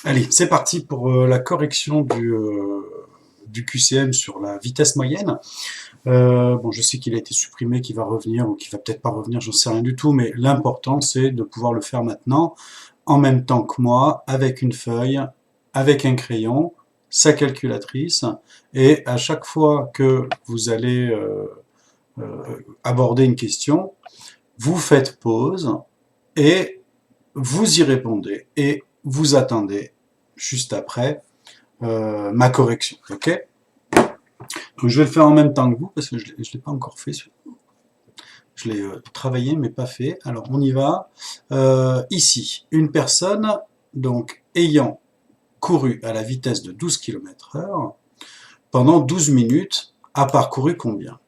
Allez, c'est parti pour la correction du QCM sur la vitesse moyenne. Bon, je sais qu'il a été supprimé, qu'il va revenir ou qu'il va peut-être pas revenir, j'en sais rien du tout, mais l'important c'est de pouvoir le faire maintenant, en même temps que moi, avec une feuille, avec un crayon, sa calculatrice, et à chaque fois que vous allez aborder une question, vous faites pause et vous y répondez et vous attendez juste après ma correction. Ok? Donc je vais le faire en même temps que vous parce que je ne l'ai pas encore fait. Je l'ai travaillé mais pas fait. Alors on y va. Ici, une personne donc ayant couru à la vitesse de 12 km/h pendant 12 minutes a parcouru combien?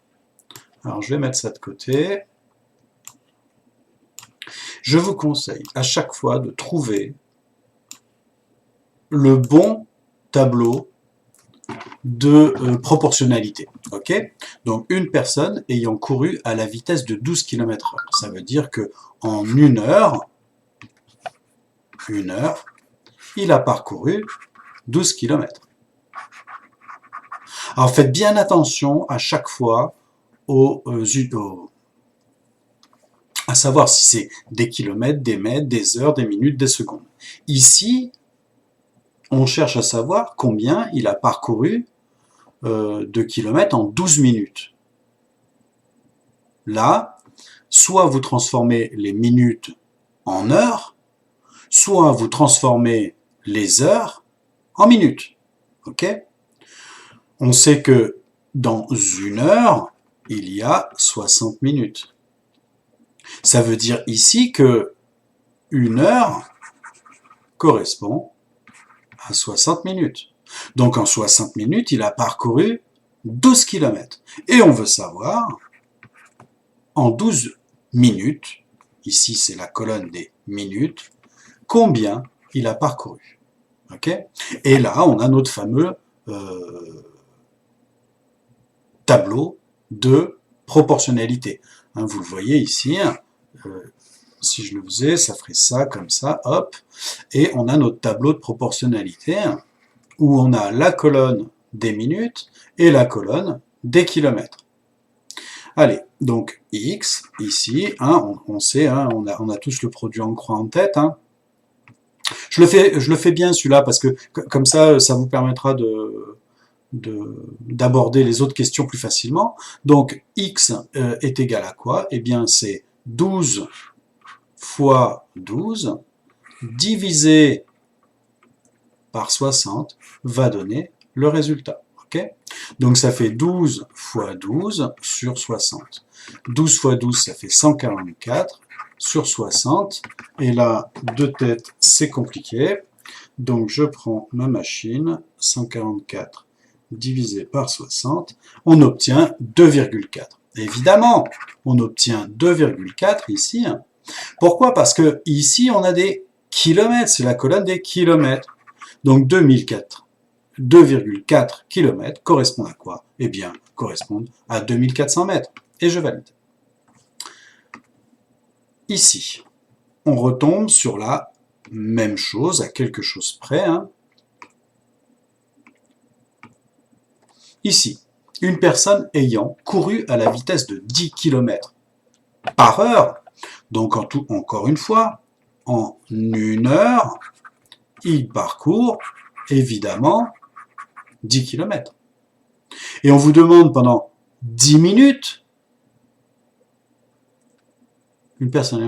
Alors je vais mettre ça de côté. Je vous conseille à chaque fois de trouver le bon tableau de proportionnalité. Ok? Donc une personne ayant couru à la vitesse de 12 km/h. Ça veut dire que en une heure, il a parcouru 12 km. Alors faites bien attention à chaque fois à savoir si c'est des kilomètres, des mètres, des heures, des minutes, des secondes. Ici, on cherche à savoir combien il a parcouru de kilomètres en 12 minutes. Là, soit vous transformez les minutes en heures, soit vous transformez les heures en minutes. Ok? On sait que dans une heure, il y a 60 minutes. Ça veut dire ici que une heure correspond à 60 minutes. Donc en 60 minutes, il a parcouru 12 km. Et on veut savoir, en 12 minutes, ici c'est la colonne des minutes, combien il a parcouru. Okay? Et là, on a notre fameux tableau de proportionnalité. Hein, vous le voyez ici, si je le faisais, ça ferait ça, comme ça, hop, et on a notre tableau de proportionnalité, où on a la colonne des minutes et la colonne des kilomètres. Allez, donc x, ici, hein, on sait, hein, on a tous le produit en croix en tête. Hein. Je le fais bien celui-là, parce que comme ça vous permettra d'aborder les autres questions plus facilement. Donc x est égal à quoi? Eh bien c'est 12 fois 12 divisé par 60 va donner le résultat. Okay? Donc ça fait 12 fois 12 sur 60. 12 fois 12, ça fait 144 sur 60. Et là, de tête, c'est compliqué. Donc je prends ma machine, 144 divisé par 60, on obtient 2,4. Évidemment, on obtient 2,4 ici. Pourquoi? Parce que ici, on a des kilomètres, c'est la colonne des kilomètres. Donc 2,4 km correspond à quoi? Eh bien, correspond à 2400 mètres. Et je valide. Ici, on retombe sur la même chose, à quelque chose près. Hein. Ici, une personne ayant couru à la vitesse de 10 km par heure, donc en tout, encore une fois, en une heure, il parcourt évidemment 10 km. Et on vous demande pendant 10 minutes, une personne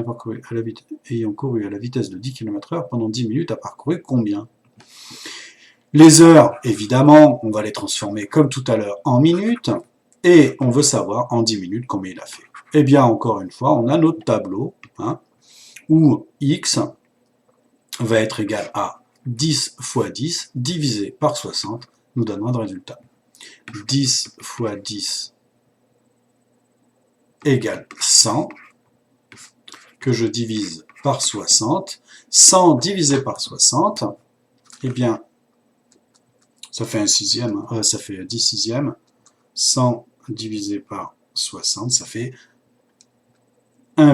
ayant couru à la vitesse de 10 km/h pendant 10 minutes a parcouru combien? Les heures, évidemment, on va les transformer comme tout à l'heure en minutes, et on veut savoir en 10 minutes combien il a fait. Eh bien, encore une fois, on a notre tableau, hein, où x va être égal à 10 fois 10 divisé par 60, nous donnera le résultat. 10 fois 10 égale 100, que je divise par 60. 100 divisé par 60, eh bien, ça fait un sixième, ça fait 10 sixièmes. 100 divisé par 60, ça fait 1,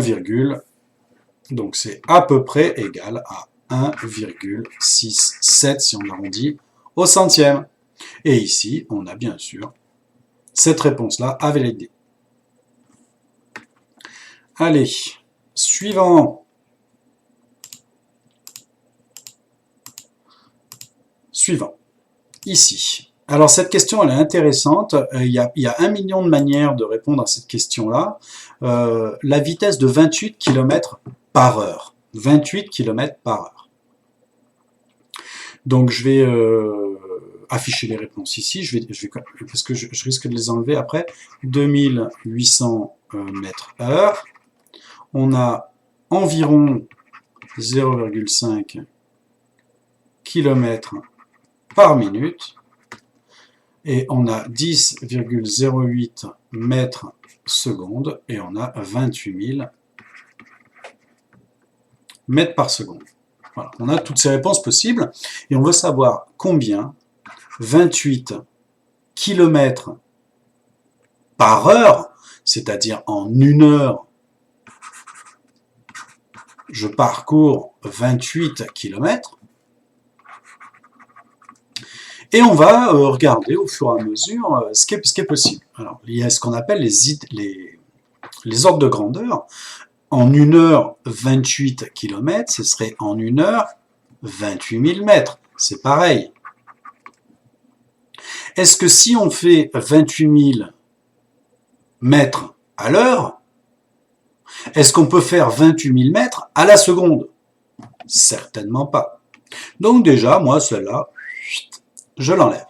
donc c'est à peu près égal à 1,67 si on arrondit au centième. Et ici, on a bien sûr cette réponse-là à valider. Allez, suivant. Suivant. Ici. Alors cette question, elle est intéressante. Il y a 1 million de manières de répondre à cette question-là. La vitesse de 28 km par heure. 28 km par heure. Donc je vais afficher les réponses ici. Parce que je risque de les enlever après. 2800 mètres heure. On a environ 0,5 km par minute. Et on a 10,08 mètres secondes et on a 28 000 mètres par seconde. Voilà, on a toutes ces réponses possibles et on veut savoir combien 28 km par heure, c'est-à-dire en 1 heure, je parcours 28 km. Et on va regarder au fur et à mesure ce qui est possible. Alors, il y a ce qu'on appelle les ordres de grandeur. En 1 heure, 28 km, ce serait en 1 heure, 28 000 mètres. C'est pareil. Est-ce que si on fait 28 000 mètres à l'heure, est-ce qu'on peut faire 28 000 mètres à la seconde? Certainement pas. Donc déjà, moi, celle-là, je l'enlève.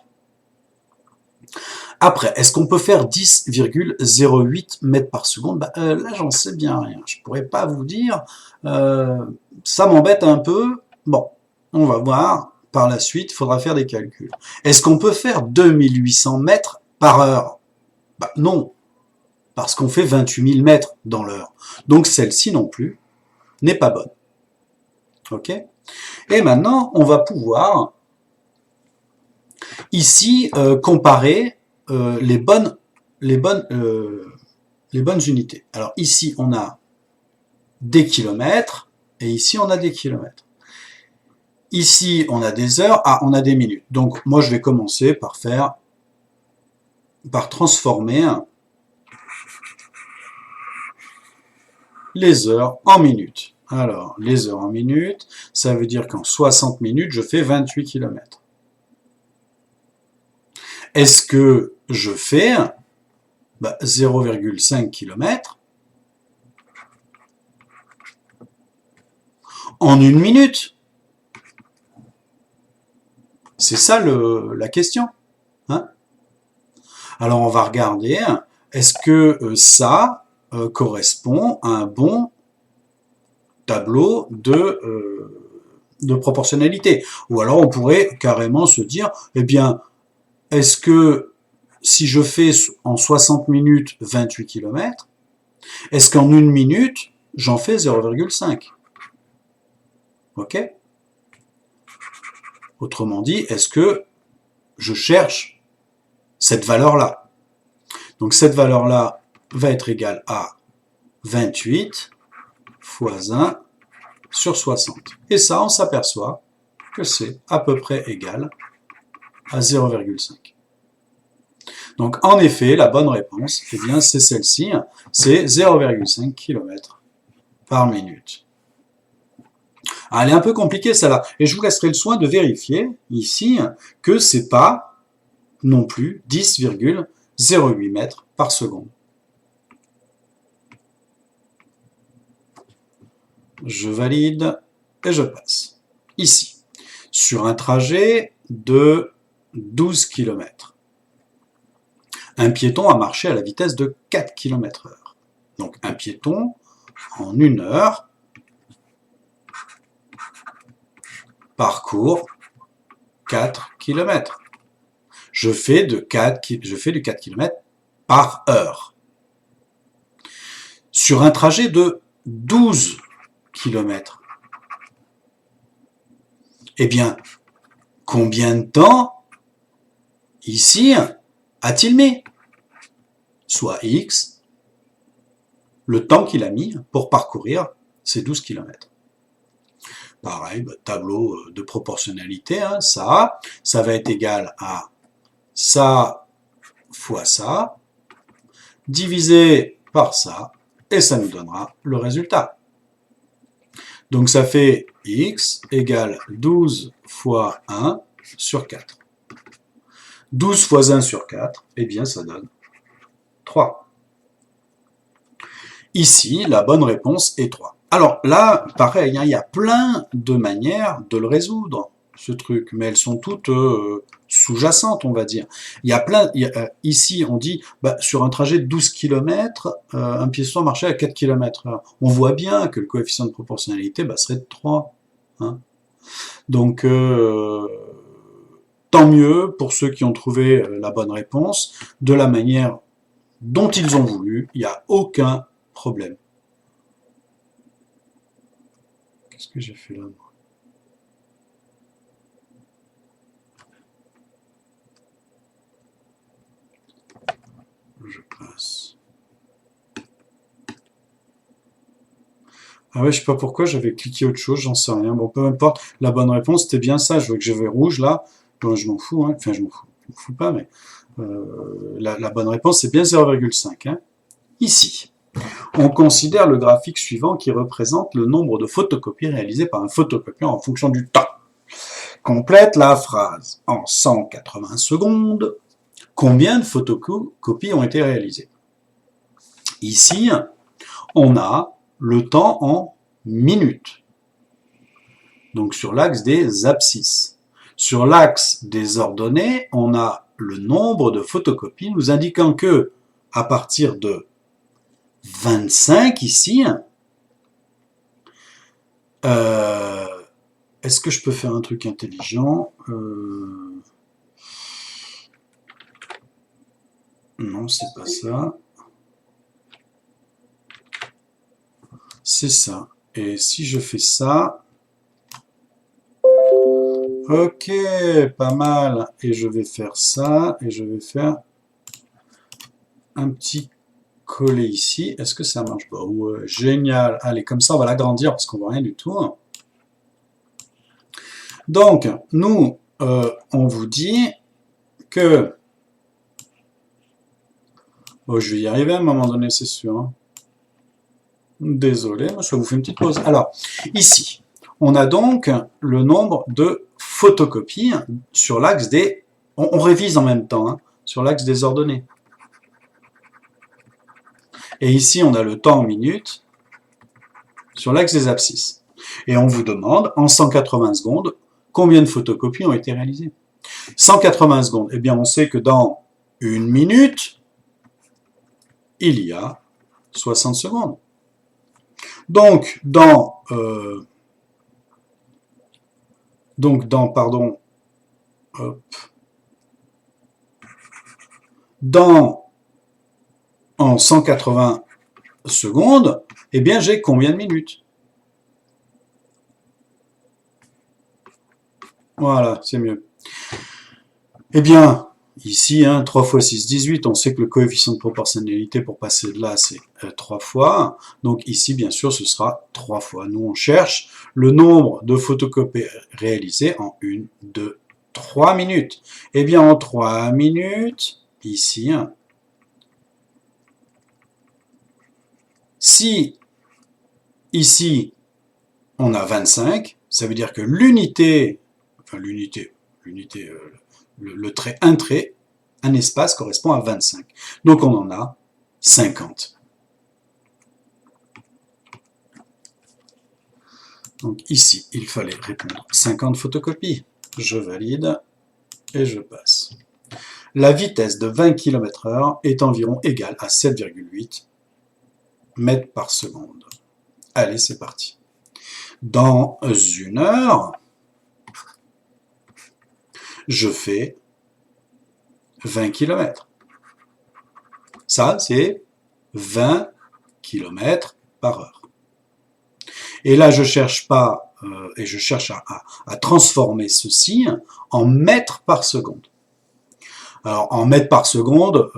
Après, est-ce qu'on peut faire 10,08 mètres par seconde? Là, j'en sais bien rien. Je ne pourrais pas vous dire. Ça m'embête un peu. Bon, on va voir. Par la suite, il faudra faire des calculs. Est-ce qu'on peut faire 2800 mètres par heure? Non, parce qu'on fait 28 000 mètres dans l'heure. Donc celle-ci non plus n'est pas bonne. Ok? Et maintenant, on va pouvoir ici comparer les bonnes unités. Alors ici, on a des kilomètres et ici, on a des kilomètres. Ici, on a des heures, on a des minutes. Donc, moi, je vais commencer par transformer les heures en minutes. Alors, les heures en minutes, ça veut dire qu'en 60 minutes, je fais 28 km. Est-ce que je fais 0,5 km en 1 minute? C'est ça la question. Hein? Alors on va regarder, est-ce que ça correspond à un bon tableau de proportionnalité? Ou alors on pourrait carrément se dire, eh bien, est-ce que si je fais en 60 minutes 28 km, est-ce qu'en 1 minute, j'en fais 0,5? Ok? Autrement dit, est-ce que je cherche cette valeur-là? Donc cette valeur-là va être égale à 28 fois 1 sur 60. Et ça, on s'aperçoit que c'est à peu près égal à 0,5. Donc en effet, la bonne réponse, eh bien, c'est celle-ci, c'est 0,5 km par minute. Elle est un peu compliquée celle-là, et je vous laisserai le soin de vérifier ici que c'est pas non plus 10,08 mètres par seconde. Je valide et je passe. Ici, sur un trajet de 12 km. Un piéton a marché à la vitesse de 4 km/h. Donc un piéton, en 1 heure, parcourt 4 km. Je fais du 4 km par heure. Sur un trajet de 12 km, eh bien, combien de temps, ici, a-t-il mis? Soit X, le temps qu'il a mis pour parcourir ces 12 km. pareil, tableau de proportionnalité, hein, ça va être égal à ça fois ça, divisé par ça, et ça nous donnera le résultat. Donc ça fait x égale 12 fois 1 sur 4. 12 fois 1 sur 4, eh bien ça donne 3. Ici, la bonne réponse est 3. Alors là, pareil, hein, il y a plein de manières de le résoudre, ce truc, mais elles sont toutes sous-jacentes, on va dire. Il y a plein, ici, on dit, sur un trajet de 12 km, un piéton marchait à 4 km/h. On voit bien que le coefficient de proportionnalité serait de 3. Hein. Donc, tant mieux pour ceux qui ont trouvé la bonne réponse, de la manière dont ils ont voulu, il n'y a aucun problème. Qu'est-ce que j'ai fait là? Je passe. Ah ouais, je sais pas pourquoi j'avais cliqué autre chose, j'en sais rien. Bon, peu importe, la bonne réponse c'était bien ça. Je vois que j'avais rouge là. Bon, je m'en fous, hein. Enfin je m'en fous pas, mais la bonne réponse c'est bien 0,5. Hein. Ici, on considère le graphique suivant qui représente le nombre de photocopies réalisées par un photocopieur en fonction du temps. Complète la phrase en 180 secondes. Combien de photocopies ont été réalisées? Ici, on a le temps en minutes. Donc sur l'axe des abscisses. Sur l'axe des ordonnées, on a le nombre de photocopies nous indiquant que à partir de 25 ici, est-ce que je peux faire un truc intelligent? Non, c'est pas ça. C'est ça. Et si je fais ça, ok, pas mal. Et je vais faire ça, et je vais faire un petit coller ici. Est-ce que ça marche? Ouais, génial. Allez, comme ça, on va l'agrandir parce qu'on voit rien du tout. Donc, nous, on vous dit que... Oh, je vais y arriver à un moment donné, c'est sûr. Hein. Désolé, je vous fais une petite pause. Alors, ici, on a donc le nombre de photocopies sur l'axe des... On révise en même temps, hein, sur l'axe des ordonnées. Et ici, on a le temps en minutes sur l'axe des abscisses. Et on vous demande, en 180 secondes, combien de photocopies ont été réalisées. 180 secondes, eh bien, on sait que dans une minute, il y a 60 secondes. Donc, dans en 180 secondes, eh bien, j'ai combien de minutes? Voilà, c'est mieux. Eh bien, ici, 3 fois 6, 18, on sait que le coefficient de proportionnalité pour passer de là, c'est 3 fois. Donc ici, bien sûr, ce sera 3 fois. Nous, on cherche le nombre de photocopies réalisées en 1, 2, 3 minutes. Eh bien, en 3 minutes, ici, si ici, on a 25, ça veut dire que l'unité, enfin le trait, un espace correspond à 25. Donc on en a 50. Donc ici, il fallait répondre 50 photocopies. Je valide et je passe. La vitesse de 20 km/h est environ égale à 7,8 mètres par seconde. Allez, c'est parti. Dans une heure, je fais 20 km. Ça, c'est 20 km par heure. Et là, je cherche pas, et je cherche à transformer ceci en mètres par seconde. Alors, en mètres par seconde,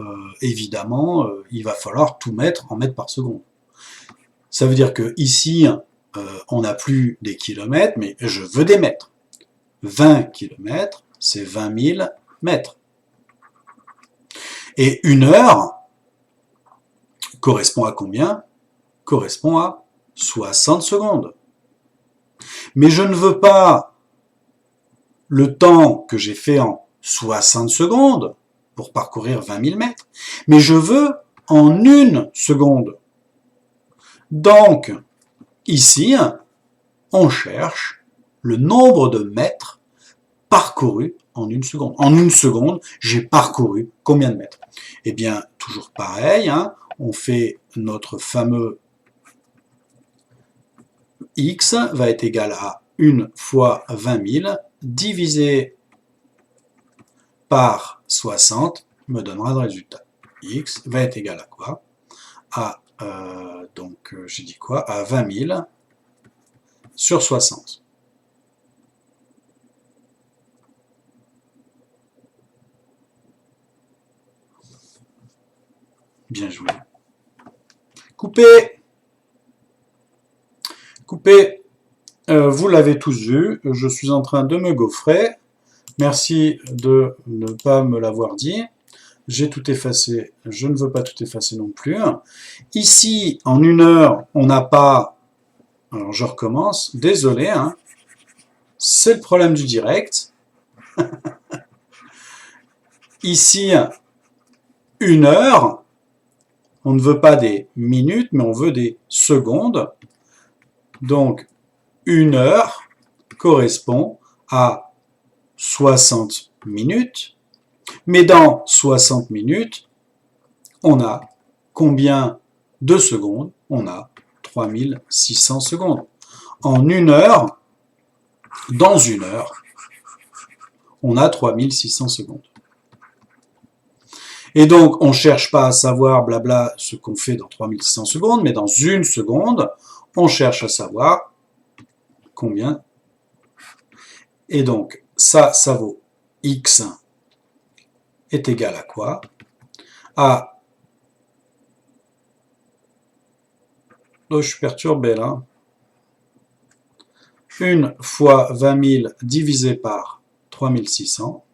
évidemment, il va falloir tout mettre en mètres par seconde. Ça veut dire que ici, on n'a plus des kilomètres, mais je veux des mètres. 20 kilomètres, c'est 20 000 mètres. Et 1 heure correspond à combien? Correspond à 60 secondes. Mais je ne veux pas le temps que j'ai fait en 60 secondes pour parcourir 20 000 mètres, mais je veux en 1 seconde. Donc, ici, on cherche le nombre de mètres parcourus en 1 seconde. En 1 seconde, j'ai parcouru combien de mètres? Eh bien, toujours pareil, on fait notre fameux x va être égal à 1 fois 20 000 divisé par 60 me donnera le résultat. X va être égal à quoi? À, j'ai dit quoi? À 20 000 sur 60. Bien joué. Couper. Couper. Vous l'avez tous vu, je suis en train de me gaufrer. Merci de ne pas me l'avoir dit. J'ai tout effacé, je ne veux pas tout effacer non plus. Ici, en 1 heure, on n'a pas... Alors je recommence, désolé, c'est le problème du direct. Ici, 1 heure, on ne veut pas des minutes, mais on veut des secondes. Donc, 1 heure correspond à 60 minutes. Mais dans 60 minutes, on a combien de secondes? On a 3600 secondes. En 1 heure, dans 1 heure, on a 3600 secondes. Et donc, on ne cherche pas à savoir, blabla, ce qu'on fait dans 3600 secondes, mais dans 1 seconde, on cherche à savoir combien. Et donc, ça vaut x est égal à quoi? À... Oh, je suis perturbé là. 1 fois 20 000 divisé par 3600.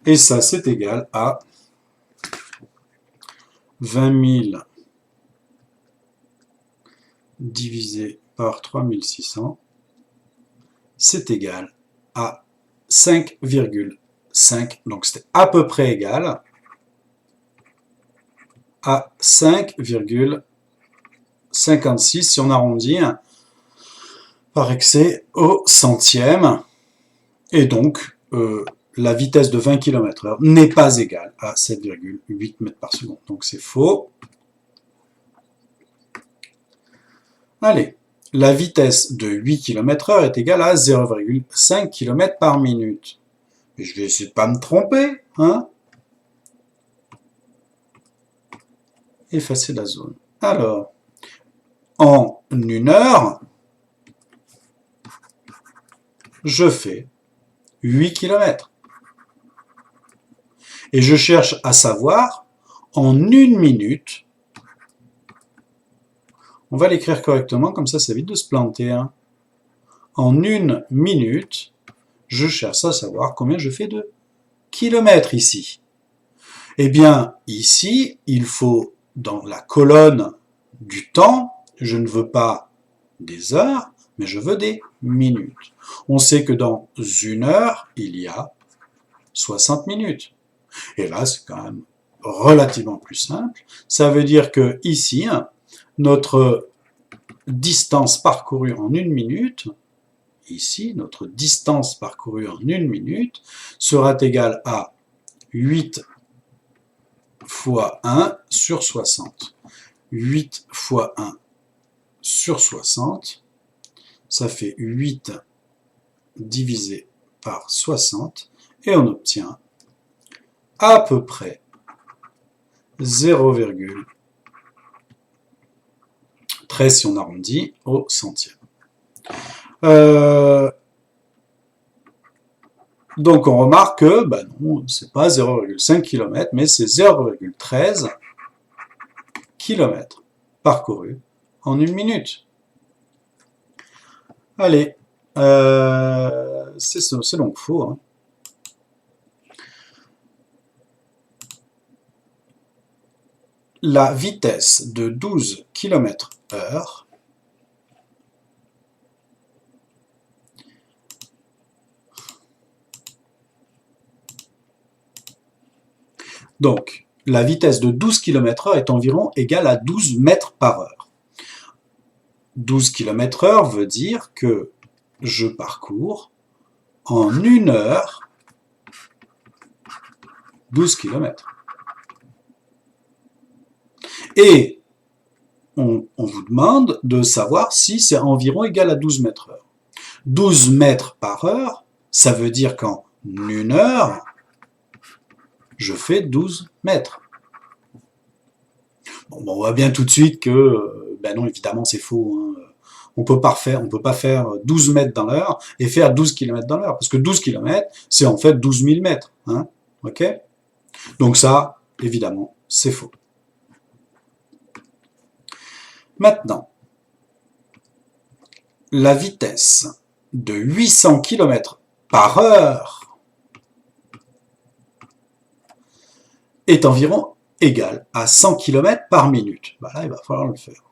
Et ça, c'est égal à 20 000 divisé par 3600. C'est égal à 5,5. Donc, c'était à peu près égal à 5,56 si on arrondit par excès au centième. Et donc, la vitesse de 20 km/h n'est pas égale à 7,8 mètres par seconde. Donc, c'est faux. Allez, la vitesse de 8 km/h est égale à 0,5 km par minute. Et je vais essayer de ne pas me tromper, Effacer la zone. Alors, en 1 heure, je fais 8 km. Et je cherche à savoir, en 1 minute, on va l'écrire correctement, comme ça évite de se planter. En 1 minute, je cherche à savoir combien je fais de kilomètres ici. Eh bien, ici, il faut, dans la colonne du temps, je ne veux pas des heures, mais je veux des minutes. On sait que dans 1 heure, il y a 60 minutes. Et là, c'est quand même relativement plus simple. Ça veut dire que ici, notre distance parcourue en 1 minute, ici, notre distance parcourue en 1 minute sera égale à 8 fois 1 sur 60. 8 fois 1 sur 60, ça fait 8 divisé par 60, et on obtient à peu près 0,13 si on arrondit au centième. Donc on remarque que non, c'est pas 0,5 km, mais c'est 0,13 km parcourus en 1 minute. Allez, c'est donc faux. Hein. La vitesse de 12 km/h donc, la vitesse de 12 km/h est environ égale à 12 mètres par heure. 12 km/h veut dire que je parcours en 1 heure 12 km. Et on vous demande de savoir si c'est environ égal à 12 mètres heure. 12 mètres par heure, ça veut dire qu'en 1 heure, je fais 12 mètres. Bon, on voit bien tout de suite que, ben non, évidemment, c'est faux. Hein. On peut pas faire 12 mètres dans l'heure et faire 12 km dans l'heure. Parce que 12 km, c'est en fait 12 000 mètres. Hein. Ok ? Donc ça, évidemment, c'est faux. Maintenant, la vitesse de 800 km par heure est environ égale à 100 km par minute. Ben là, il va falloir le faire.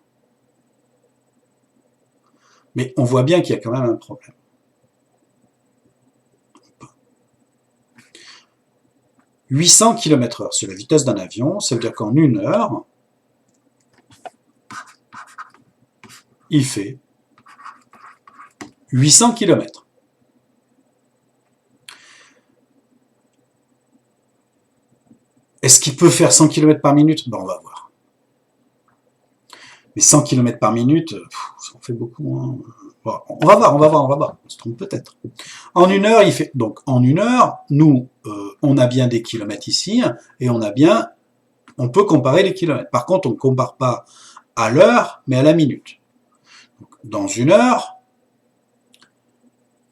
Mais on voit bien qu'il y a quand même un problème. 800 km/h, c'est la vitesse d'un avion, ça veut dire qu'en 1 heure, il fait 800 km. Est-ce qu'il peut faire 100 km par minute? Ben, on va voir. Mais 100 km par minute, ça en fait beaucoup. Hein. Bon, on va voir. On se trompe peut-être. En 1 heure, il fait. Donc, en 1 heure, nous, on a bien des kilomètres ici, et on peut comparer les kilomètres. Par contre, on ne compare pas à l'heure, mais à la minute. Donc, dans 1 heure,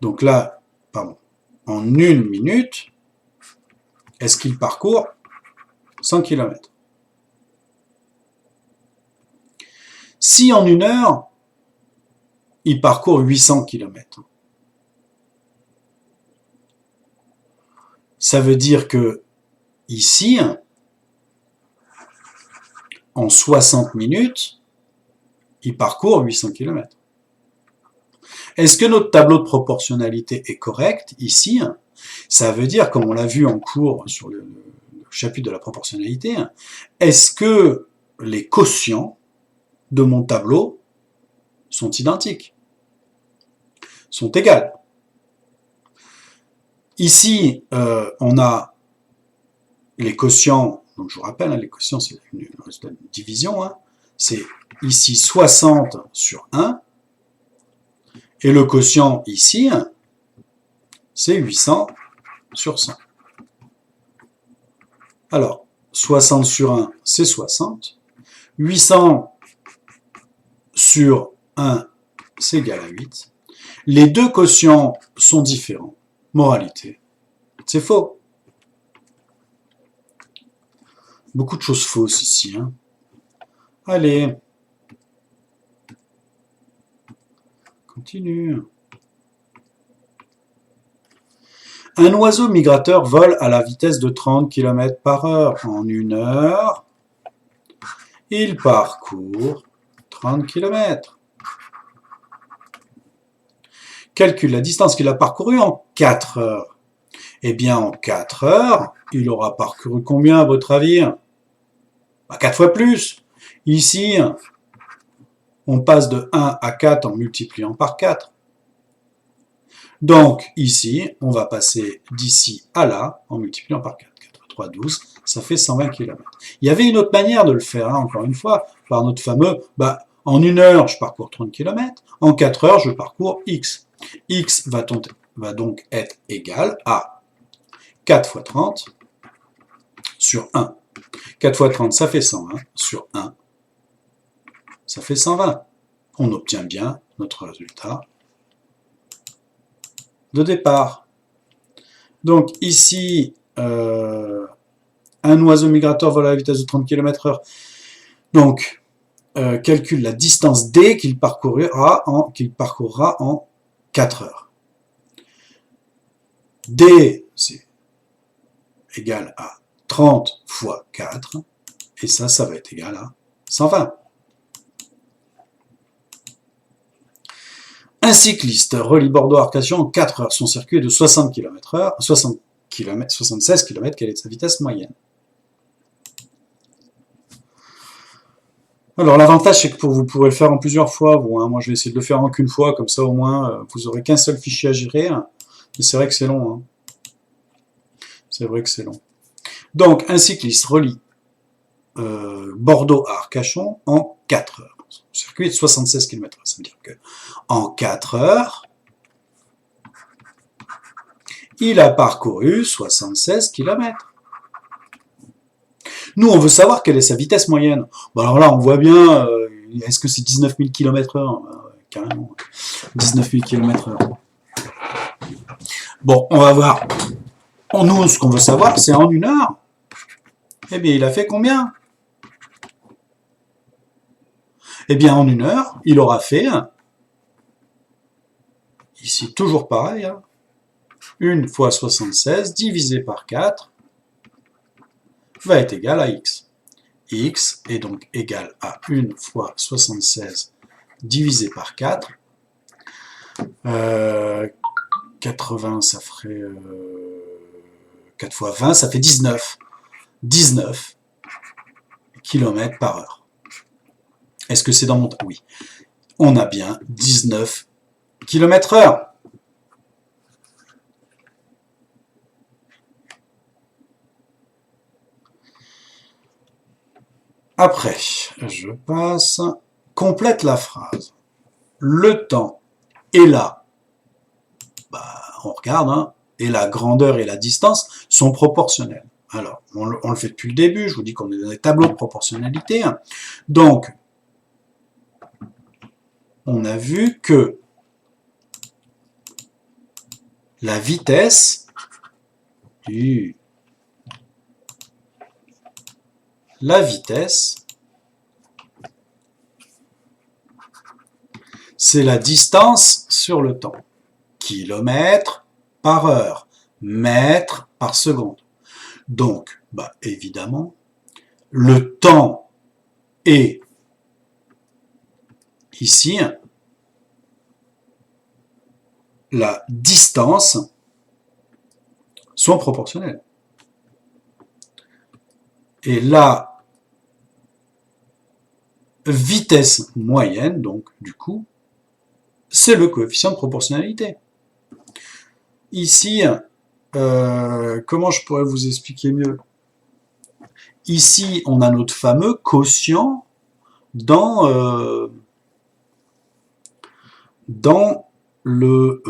donc là, pardon, en 1 minute, est-ce qu'il parcourt 100 km? Si en 1 heure, il parcourt 800 km, ça veut dire que ici, en 60 minutes, il parcourt 800 km. Est-ce que notre tableau de proportionnalité est correct ici? Ça veut dire, comme on l'a vu en cours sur le chapitre de la proportionnalité, est-ce que les quotients de mon tableau sont identiques, sont égales? Ici, on a les quotients, donc je vous rappelle, les quotients c'est une division, c'est ici 60 sur 1, et le quotient ici, c'est 800 sur 100. Alors, 60 sur 1, c'est 60. 800 sur 1, c'est égal à 8. Les deux quotients sont différents. Moralité, c'est faux. Beaucoup de choses fausses ici. Hein. Allez. Continue. Un oiseau migrateur vole à la vitesse de 30 km par heure. En 1 heure, il parcourt 30 km. Calcule la distance qu'il a parcourue en 4 heures. Eh bien, en 4 heures, il aura parcouru combien à votre avis? 4 fois plus. Ici, on passe de 1 à 4 en multipliant par 4. Donc, ici, on va passer d'ici à là en multipliant par 4. 4 fois 3, 12, ça fait 120 km. Il y avait une autre manière de le faire, encore une fois, par notre fameux, en 1 heure, je parcours 30 km, en 4 heures, je parcours X. X va donc être égal à 4 fois 30 sur 1. 4 fois 30, ça fait 120, sur 1, ça fait 120. On obtient bien notre résultat de départ. Donc ici, un oiseau migrateur vole à la vitesse de 30 km/h. Donc, calcule la distance D qu'il parcourra en 4 heures. D, c'est égal à 30 fois 4, et ça va être égal à 120. Un cycliste relie Bordeaux-Arcachon en 4 heures. Son circuit est de 60 km/h, 76 km, quelle est sa vitesse moyenne? Alors l'avantage, c'est que vous pourrez le faire en plusieurs fois. Bon, hein, moi je vais essayer de le faire en qu'une fois, comme ça au moins vous aurez qu'un seul fichier à gérer. Mais c'est vrai que c'est long. Hein. C'est vrai que c'est long. Donc un cycliste relie Bordeaux à Arcachon en 4 heures. Son circuit est de 76 km. Ça veut dire que en 4 heures, il a parcouru 76 km. Nous, on veut savoir quelle est sa vitesse moyenne. Bon, alors là, on voit bien, est-ce que c'est 19 000 km/h? Carrément, 19 000 km/h. Bon, on va voir. Nous, ce qu'on veut savoir, c'est en 1 heure. Eh bien, il a fait combien? Eh bien, en 1 heure, il aura fait, ici, toujours pareil, 1 fois 76 divisé par 4 va être égal à x. X est donc égal à 1 fois 76 divisé par 4. 80, ça ferait 4 fois 20, ça fait 19. 19 km par heure. Est-ce que c'est dans mon temps? Oui. On a bien 19 km/h. Après, je passe. Complète la phrase. Le temps et la, on regarde, hein, et la grandeur et la distance sont proportionnelles. Alors, on le fait depuis le début, je vous dis qu'on est dans des tableaux de proportionnalité. Hein. Donc, on a vu que la vitesse c'est la distance sur le temps. Kilomètres par heure, mètres par seconde. Donc, évidemment, le temps et ici, la distance sont proportionnelles. Et la vitesse moyenne, donc, du coup, c'est le coefficient de proportionnalité. Ici, comment je pourrais vous expliquer mieux? Ici, on a notre fameux quotient dans le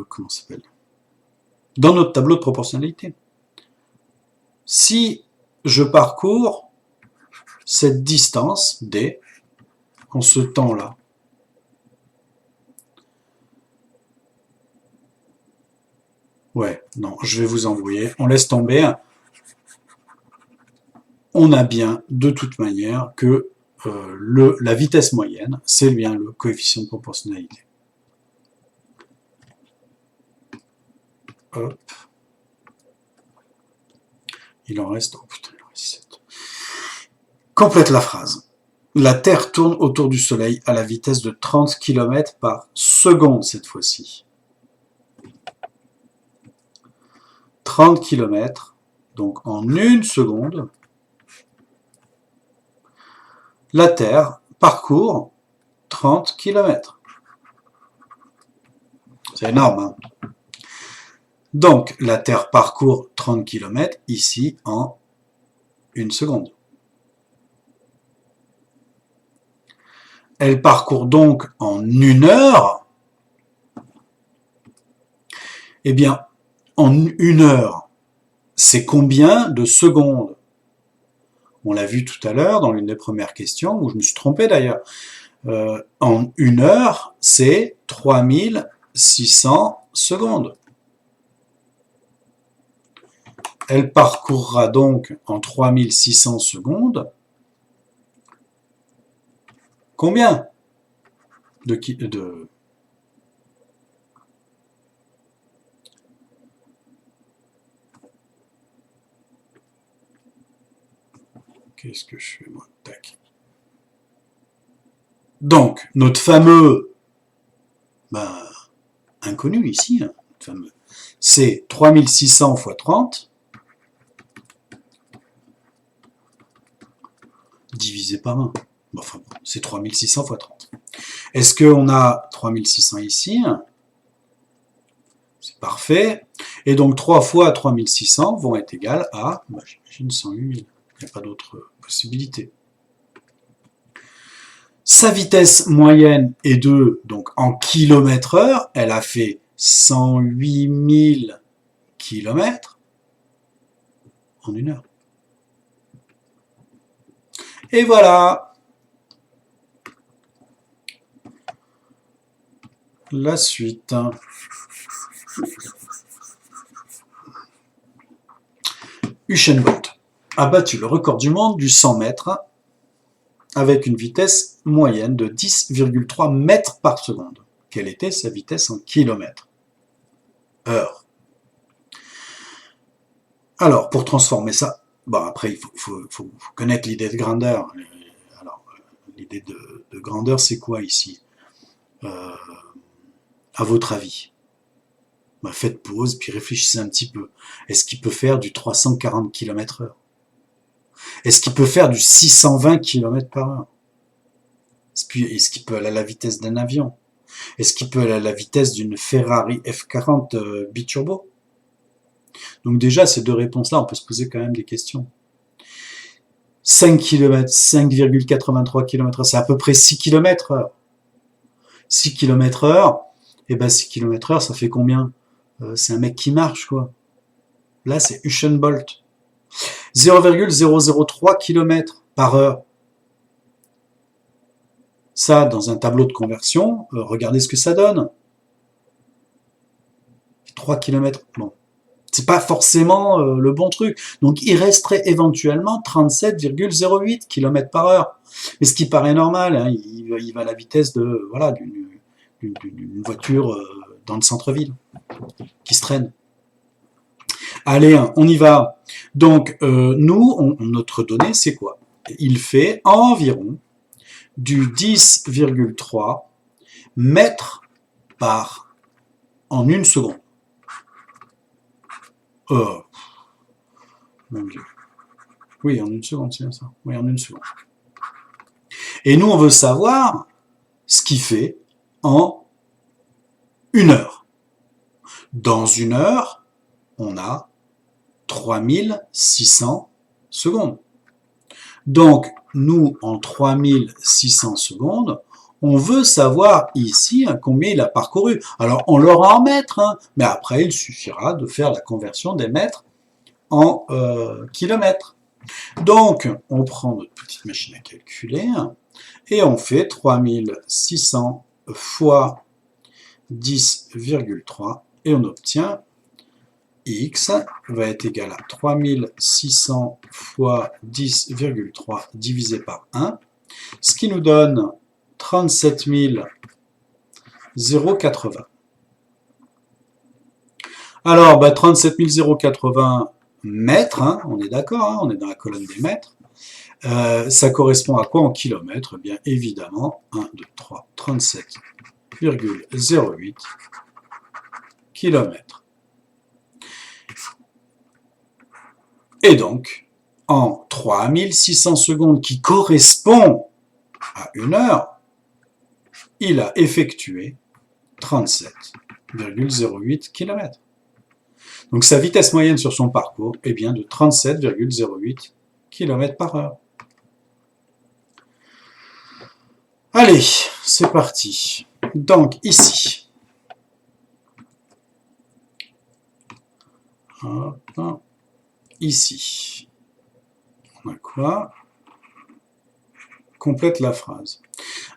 comment ça s'appelle? Dans notre tableau de proportionnalité. Si je parcours cette distance d en ce temps-là, ouais, non, je vais vous embrouiller, on laisse tomber. On a bien de toute manière que la vitesse moyenne, c'est bien le coefficient de proportionnalité. Hop. Il en reste, oh putain, il en reste 7. Complète la phrase. La Terre tourne autour du Soleil à la vitesse de 30 km par seconde cette fois-ci. 30 km, donc en 1 seconde, la Terre parcourt 30 km. C'est énorme, hein? Donc, la Terre parcourt 30 km ici en 1 seconde. Elle parcourt donc en 1 heure. Eh bien, en 1 heure, c'est combien de secondes? On l'a vu tout à l'heure dans l'une des premières questions, où je me suis trompé d'ailleurs. En 1 heure, c'est 3600 secondes. Elle parcourra donc en 3600 secondes Combien Qu'est-ce que je fais moi? Tac. Donc, notre fameux inconnu ici, hein, c'est 3600 fois 30 divisé par 1. Enfin, c'est 3600 fois 30. Est-ce qu'on a 3600 ici? C'est parfait. Et donc 3 fois 3600 vont être égales à, j'imagine, 108 000. Il n'y a pas d'autre possibilité. Sa vitesse moyenne est de, donc en km/h, elle a fait 108 000 km en 1 heure. Et voilà. La suite. Usain Bolt a battu le record du monde du 100 mètres avec une vitesse moyenne de 10,3 mètres par seconde. Quelle était sa vitesse en kilomètres heure? Alors, pour transformer ça, après, il faut connaître l'idée de grandeur. Alors, l'idée de grandeur, c'est quoi ici? À votre avis? Faites pause, puis réfléchissez un petit peu. Est-ce qu'il peut faire du 340 km/h? Est-ce qu'il peut faire du 620 km/h? Est-ce qu'il peut aller à la vitesse d'un avion? Est-ce qu'il peut aller à la vitesse d'une Ferrari F40 biturbo? Donc déjà, ces deux réponses-là, on peut se poser quand même des questions. 5 km, 5,83 km/h, c'est à peu près 6 km/h. 6 km/h, et 6 km/h, ça fait combien? C'est un mec qui marche, quoi. Là, c'est Usain Bolt. 0,003 km/h. Ça, dans un tableau de conversion, regardez ce que ça donne. 3 km. Bon. C'est pas forcément le bon truc. Donc, il resterait éventuellement 37,08 km/h. Mais ce qui paraît normal, hein, il va à la vitesse de, voilà, d'une voiture dans le centre-ville qui se traîne. Allez, on y va. Donc, nous, notre donnée, c'est quoi? Il fait environ du 10,3 mètres par en 1 seconde. Mon Dieu. Oui, en 1 seconde, c'est bien ça. Oui, en 1 seconde. Et nous, on veut savoir ce qu'il fait en 1 heure. Dans 1 heure, on a 3600 secondes. Donc, nous, en 3600 secondes, on veut savoir ici combien il a parcouru. Alors, on l'aura en mètres, hein, mais après, il suffira de faire la conversion des mètres en kilomètres. Donc, on prend notre petite machine à calculer et on fait 3600 fois 10,3 et on obtient x va être égal à 3600 fois 10,3 divisé par 1, ce qui nous donne 37 080. Alors, 37 080 mètres, hein, on est d'accord, hein, on est dans la colonne des mètres. Ça correspond à quoi en kilomètres? Eh bien, évidemment, 1, 2, 3, 37,08 km. Et donc, en 3600 secondes, qui correspond à 1 heure, il a effectué 37,08 km. Donc sa vitesse moyenne sur son parcours est bien de 37,08 km/h. Allez, c'est parti. Donc ici, hop, ici, on a quoi? Complète la phrase.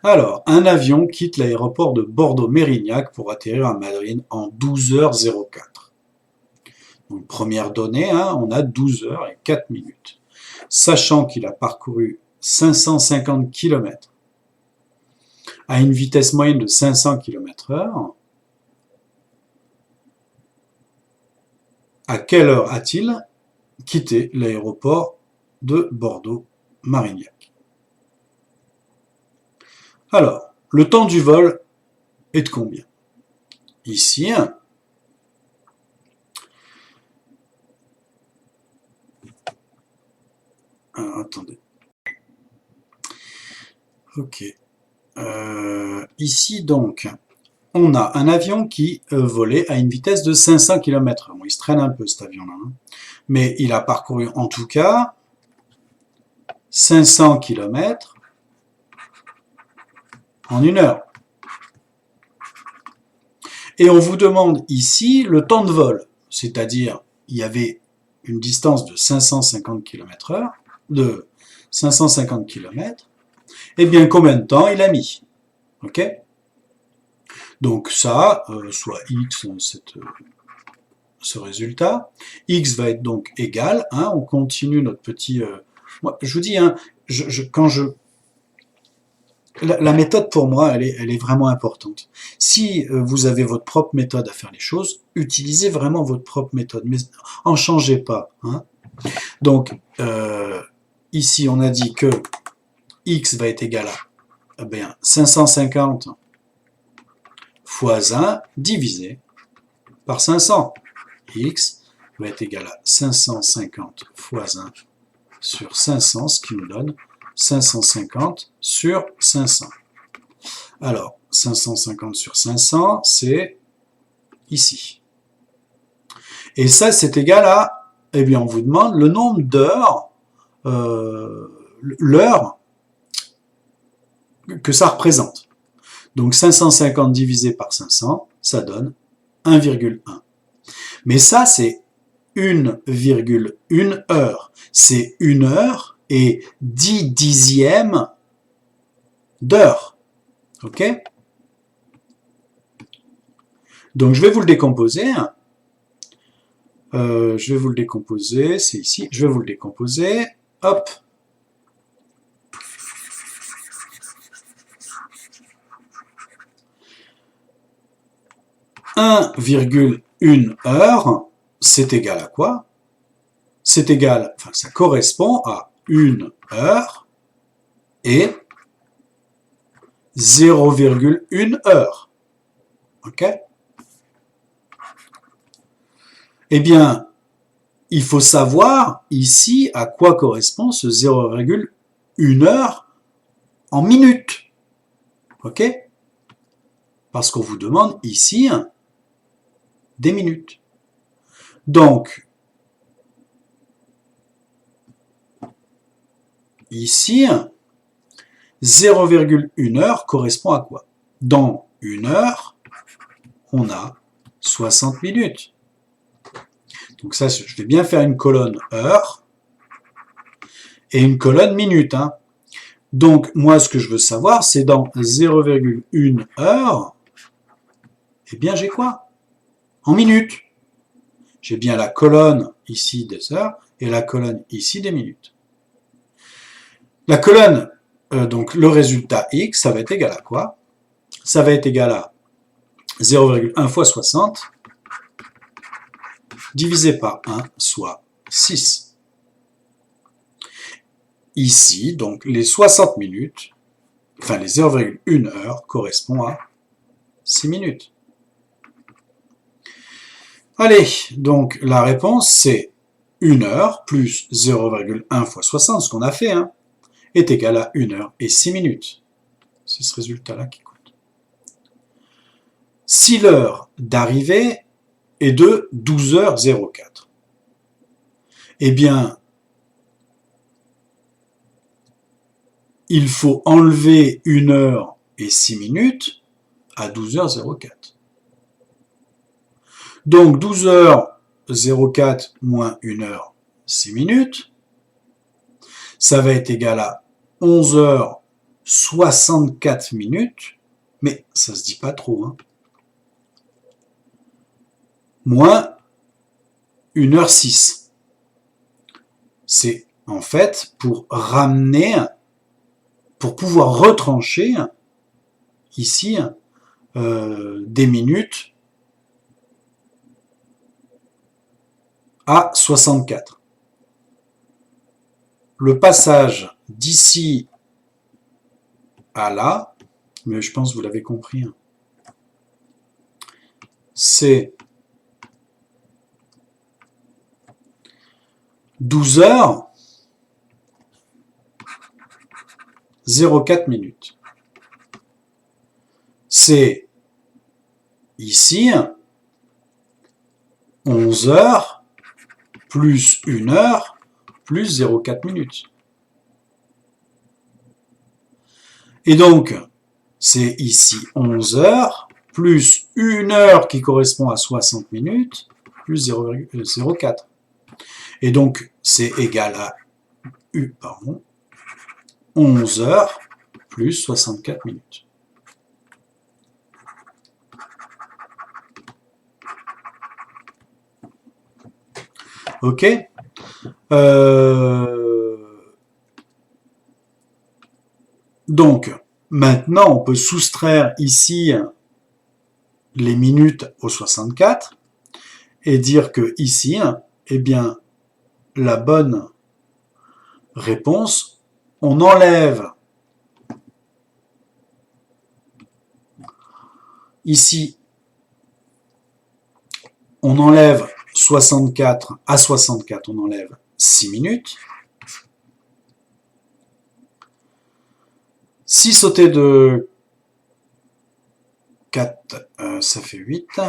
Alors, un avion quitte l'aéroport de Bordeaux-Mérignac pour atterrir à Madrid en 12h04. Donc, première donnée, hein, on a 12h04. Sachant qu'il a parcouru 550 km. à une vitesse moyenne de 500 km/h, à quelle heure a-t-il quitté l'aéroport de Bordeaux-Marignac? Alors, le temps du vol est de combien? Ici, attendez. Ok. Ici, donc, on a un avion qui volait à une vitesse de 500 km/h. Bon, il se traîne un peu, cet avion-là. Hein. Mais il a parcouru, en tout cas, 500 km en 1 heure. Et on vous demande ici le temps de vol. C'est-à-dire, il y avait une distance de 550 km/h, de 550 km. Eh bien, combien de temps il a mis? Ok? Donc ça, soit x, ce résultat, x va être donc égal, hein, on continue notre petit... moi, je vous dis, hein, la méthode pour moi, elle est vraiment importante. Si vous avez votre propre méthode à faire les choses, utilisez vraiment votre propre méthode, mais en changez pas. Hein. Donc, ici, on a dit que x va être égal à 550 fois 1 divisé par 500. X va être égal à 550 fois 1 sur 500, ce qui nous donne 550 sur 500. Alors, 550 sur 500, c'est ici. Et ça, c'est égal à, eh bien, on vous demande le nombre d'heures, l'heure que ça représente. Donc 550 divisé par 500, ça donne 1,1. Mais ça, c'est 1,1 heure. C'est 1 heure et 10 dixièmes d'heure. OK? Donc, je vais vous le décomposer. Je vais vous le décomposer. C'est ici. Je vais vous le décomposer. Hop. « 1,1 heure », c'est égal à quoi? C'est égal, enfin, ça correspond à 1 heure et 0,1 heure. OK? Eh bien, il faut savoir ici à quoi correspond ce 0,1 heure en minutes. OK? Parce qu'on vous demande ici des minutes. Donc, ici, 0,1 heure correspond à quoi? Dans 1 heure, on a 60 minutes. Donc ça, je vais bien faire une colonne heure et une colonne minute. Hein. Donc, moi, ce que je veux savoir, c'est dans 0,1 heure, eh bien, j'ai quoi? En minutes. J'ai bien la colonne ici des heures et la colonne ici des minutes. La colonne, donc le résultat x, ça va être égal à quoi? Ça va être égal à 0,1 fois 60 divisé par 1, soit 6. Ici, donc les 60 minutes, enfin les 0,1 heure correspond à 6 minutes. Allez, donc la réponse c'est 1 heure plus 0,1 fois 60, ce qu'on a fait, hein, est égal à 1 heure et 6 minutes. C'est ce résultat-là qui compte. Si l'heure d'arrivée est de 12h04, eh bien, il faut enlever 1 heure et 6 minutes à 12h04. Donc 12h04 moins 1 heure 6 minutes, ça va être égal à 11h64 minutes, mais ça se dit pas trop, hein, moins 1 heure 6. C'est en fait pour ramener, pour pouvoir retrancher ici des minutes à 64. Le passage d'ici à là, mais je pense que vous l'avez compris, hein, c'est 12 heures 04 minutes. C'est ici 11 heures plus 1 heure plus 04 minutes. Et donc, c'est ici 11 heures plus 1 heure qui correspond à 60 minutes plus 0,04. Et donc, c'est égal à 11 heures plus 64 minutes. Ok. Donc, maintenant, on peut soustraire ici les minutes au 64 et dire que ici, eh bien, la bonne réponse, on enlève ici, on enlève 64 à 64, on enlève 6 minutes. 6 sauté de 4, ça fait 8.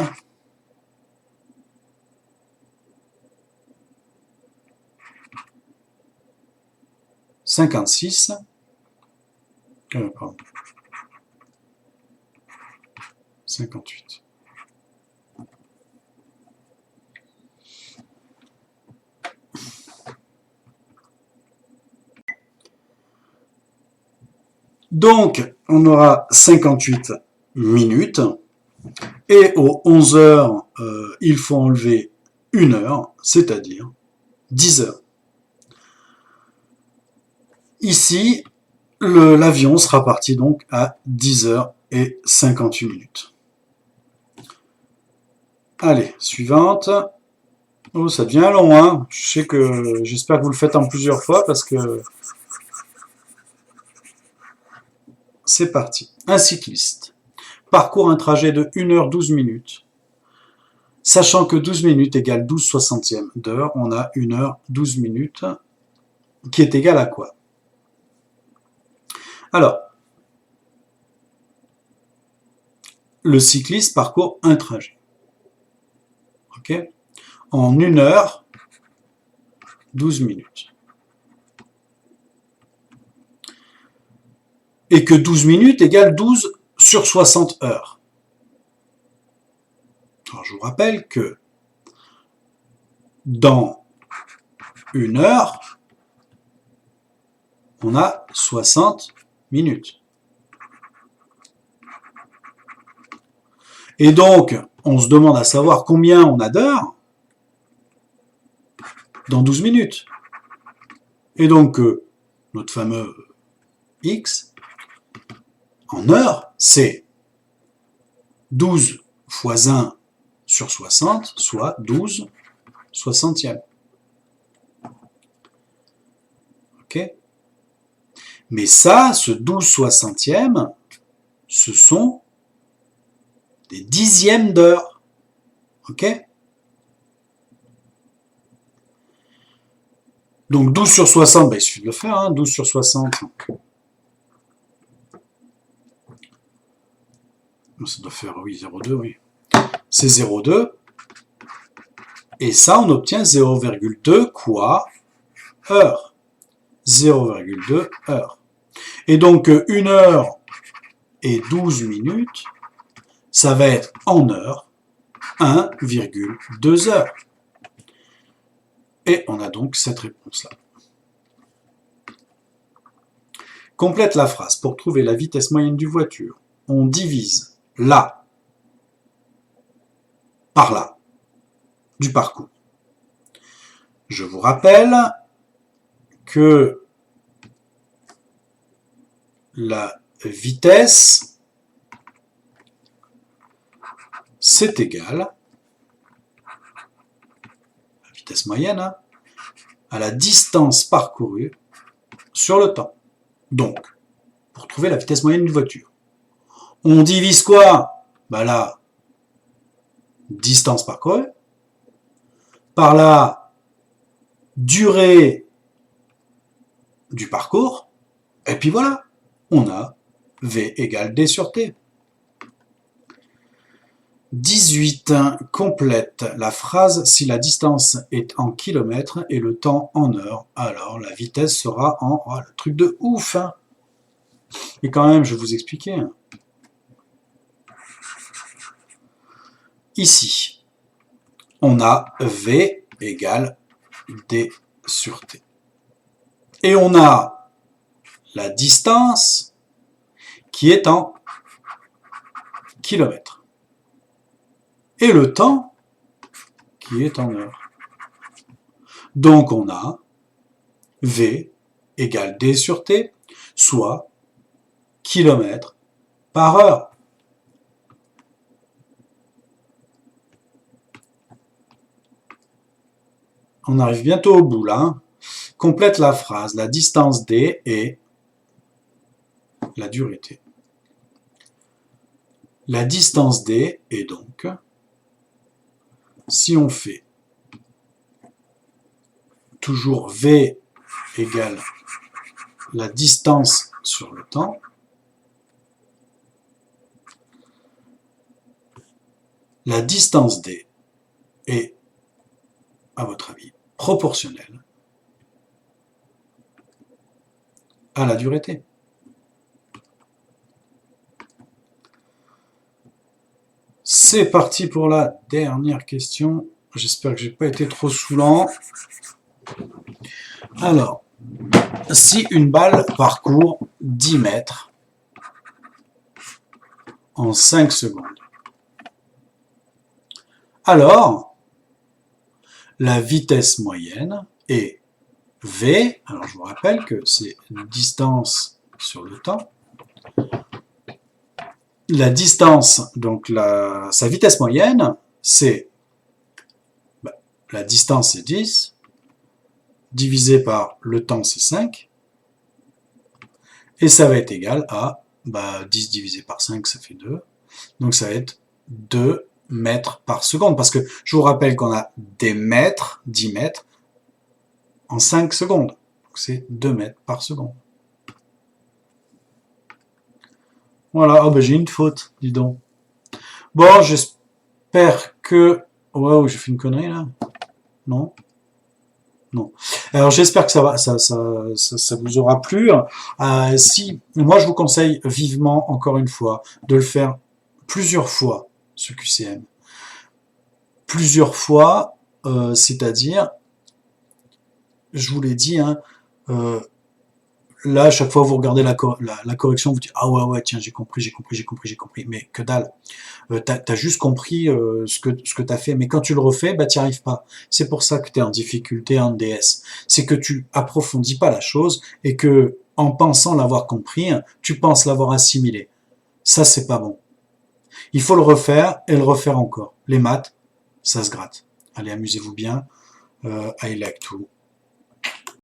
« 56. Pardon. 58. Donc, on aura 58 minutes. Et aux 11 heures, il faut enlever 1 heure, c'est-à-dire 10 heures. Ici, l'avion sera parti donc à 10 heures et 58 minutes. Allez, suivante. Oh, ça devient long, hein. J'espère que vous le faites en plusieurs fois parce que c'est parti. Un cycliste parcourt un trajet de 1 heure 12 minutes. Sachant que 12 minutes égale 12 soixantièmes d'heure, on a 1 heure 12 minutes qui est égale à quoi? Alors, le cycliste parcourt un trajet. Ok? En 1 heure 12 minutes. Et que 12 minutes égale 12 sur 60 heures. Alors, je vous rappelle que dans 1 heure, on a 60 minutes. Et donc, on se demande à savoir combien on a d'heures dans 12 minutes. Et donc, notre fameux x, en heures, c'est 12 fois 1 sur 60, soit 12 soixantièmes. Ok? Mais ça, ce 12 soixantièmes, ce sont des dixièmes d'heure. Ok? Donc 12 sur 60, ben, il suffit de le faire, hein, 12 sur 60. Ça doit faire, oui, 0,2, oui. C'est 0,2. Et ça, on obtient 0,2 quoi? Heure. 0,2 heure. Et donc, 1 heure et 12 minutes, ça va être en heure 1,2 heures. Et on a donc cette réponse-là. Complète la phrase. Pour trouver la vitesse moyenne d'une voiture, on divise là par là du parcours. Je vous rappelle que la vitesse c'est égal, la vitesse moyenne, hein, à la distance parcourue sur le temps. Donc, pour trouver la vitesse moyenne d'une voiture, on divise quoi? Ben la distance parcourue par la durée du parcours, et puis voilà, on a V égale D sur T. 18. Complète la phrase si la distance est en kilomètres et le temps en heures. Alors la vitesse sera en... Oh, le truc de ouf, hein. Et quand même, je vais vous expliquer. Hein. Ici, on a V égale D sur T. Et on a la distance qui est en kilomètres. Et le temps qui est en heures. Donc on a V égale D sur T, soit kilomètres par heure. On arrive bientôt au bout là. Hein. Complète la phrase. La distance D est la durée T. La distance D est donc, si on fait toujours V égale la distance sur le temps, la distance D est, à votre avis, proportionnelle à la durée T. C'est parti pour la dernière question. J'espère que je n'ai pas été trop saoulant. Alors, si une balle parcourt 10 mètres en 5 secondes, alors la vitesse moyenne est V, alors je vous rappelle que c'est une distance sur le temps, la distance, donc sa vitesse moyenne, c'est, la distance c'est 10, divisé par le temps c'est 5, et ça va être égal à, 10 divisé par 5 ça fait 2, donc ça va être 2 mètres par seconde, parce que je vous rappelle qu'on a des mètres, 10 mètres, en 5 secondes, donc c'est 2 mètres par seconde. Voilà, oh j'ai une faute, dis donc. Bon, j'espère que... Waouh, j'ai fait une connerie là. Non? Non. Alors j'espère que ça vous aura plu. Si, moi je vous conseille vivement, encore une fois, de le faire plusieurs fois, ce QCM. Plusieurs fois, c'est-à-dire, je vous l'ai dit, hein, là, à chaque fois, vous regardez la correction, vous dites « Ah ouais, tiens, j'ai compris. » Mais que dalle. T'as juste compris ce que t'as fait. Mais quand tu le refais, t'y arrives pas. C'est pour ça que t'es en difficulté en DS. C'est que tu approfondis pas la chose et que, en pensant l'avoir compris, tu penses l'avoir assimilé. Ça, c'est pas bon. Il faut le refaire et le refaire encore. Les maths, ça se gratte. Allez, amusez-vous bien. I like to.